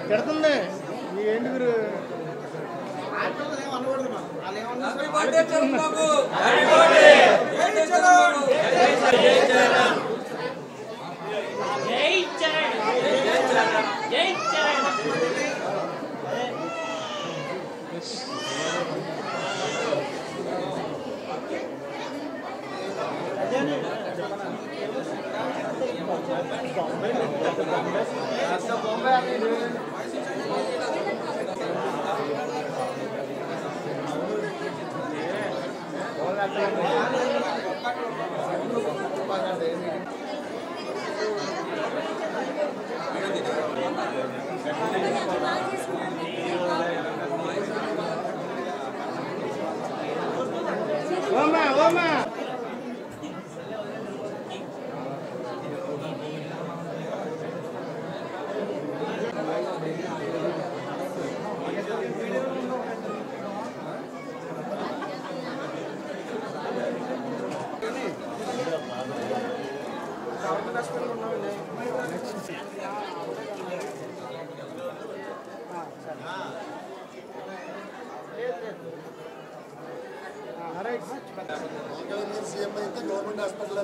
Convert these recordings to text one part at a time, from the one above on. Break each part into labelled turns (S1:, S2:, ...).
S1: పెడుతుంది ఏంటి గురు
S2: government hospital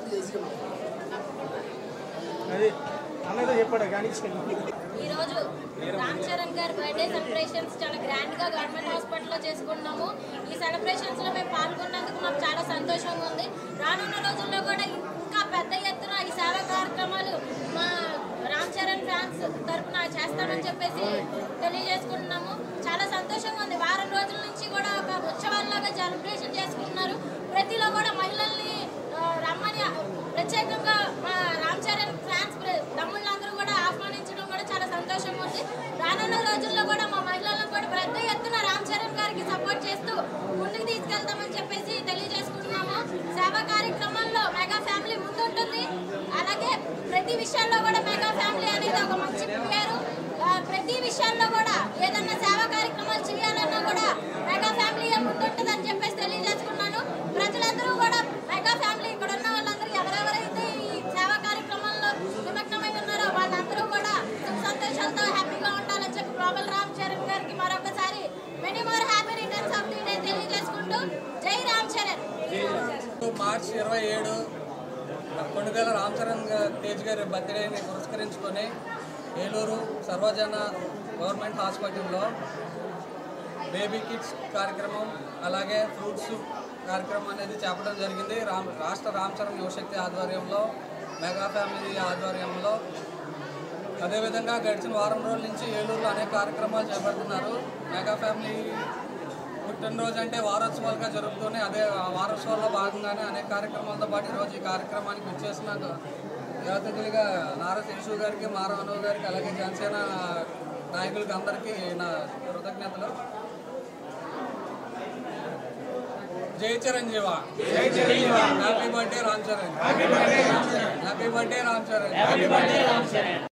S1: అది అన్నదో చెప్పాడు కానీ
S3: ఈరోజు రామ్ చరణ్ గారి బర్త్డే సెలబ్రేషన్స్ చాలా గ్రాండ్ గా గవర్నమెంట్ హాస్పిటల్లో చేసుకున్నాము. ఈ సెలబ్రేషన్స్ లో మేము పాల్గొన్నందుకు మాకు చాలా సంతోషంగా ఉంది. రానున్న రోజుల్లో కూడా ఇంకా పెద్ద ఎత్తున ఈ సేవా కార్యక్రమాలు మా రామ్ చరణ్ ఫ్యాన్స్ తరఫున చేస్తామని చెప్పేసి తెలియజేసుకుంటున్నాము. చాలా సంతోషంగా ఉంది. వారం రోజుల నుంచి కూడా ఒక ఉత్సవాల్లాగా సెలబ్రేషన్ చేసుకుంటున్నారు. ప్రతిలో కూడా మహిళల్ని రమ్మని ప్రత్యేకంగా మా రామ్ చరణ్ ఫ్యాన్స్ తమ్ముళ్ళందరూ కూడా ఆహ్వానించడం కూడా చాలా సంతోషంగా ఉంది. రానున్న రోజుల్లో కూడా మా మహిళలను కూడా పెద్ద ఎత్తున రామ్ చరణ్ గారికి సపోర్ట్ చేస్తూ ముందుకు తీసుకెళ్తామని చెప్పేసి తెలియజేసుకుంటున్నాము. సేవా కార్యక్రమంలో మెగా ఫ్యామిలీ ముందుంటుంది. అలాగే ప్రతి విషయాల్లో కూడా మెగా ఫ్యామిలీ అనేది ఒక మంచి పేరు. ప్రతి విషయాల్లో కూడా ఏదన్నా సేవా కార్యక్రమాలు చేయాలన్నా కూడా మెగా ఫ్యామిలీ ముందుంటుంది అని చెప్పేసి తెలియజేసుకున్నాను. ప్రజలందరూ కూడా మెగా ఫ్యామిలీ ఇక్కడ ఉన్న వాళ్ళందరూ ఎవరెవరైతే ఈ సేవా కార్యక్రమంలో నిమగ్నమై ఉన్నారో వాళ్ళందరూ కూడా సుఖ సంతోషాలతో హ్యాపీగా ఉండాలని చెప్పి గ్లోబల్ రామ్ చరణ్ గారికి మరొకసారి many more happy returns of the day తెలియజేసుకుంటూ జై రామ్ చరణ్.
S4: మార్చి 27 కొనుగోలు రామ్ చరణ్ తేజ్ గారి బర్త్డేని పురస్కరించుకొని ఏలూరు సర్వజన గవర్నమెంట్ హాస్పిటల్లో బేబీ కిడ్స్ కార్యక్రమం అలాగే ఫ్రూట్స్ కార్యక్రమం అనేది చేపట్టడం జరిగింది. రాష్ట్ర రామ్ చరణ్ యువశక్తి ఆధ్వర్యంలో మెగా ఫ్యామిలీ ఆధ్వర్యంలో. అదేవిధంగా గడిచిన వారం రోజుల నుంచి ఏలూరులో అనేక కార్యక్రమాలు చేపడుతున్నారు. మెగా ఫ్యామిలీ పుట్టినరోజు అంటే వారోత్సవాలుగా జరుగుతూనే అదే వారోత్సవాల్లో భాగంగానే అనేక కార్యక్రమాలతో పాటు ఈరోజు ఈ కార్యక్రమానికి వచ్చేసిన అతిథులుగా నారా శేషు గారికి, మారా అనవ్ గారికి, అలాగే జనసేన నాయకులకి అందరికీ నా కృతజ్ఞతలు. Jai Chiranjeeva. Happy birthday Ram Charan. Happy birthday Ram Charan.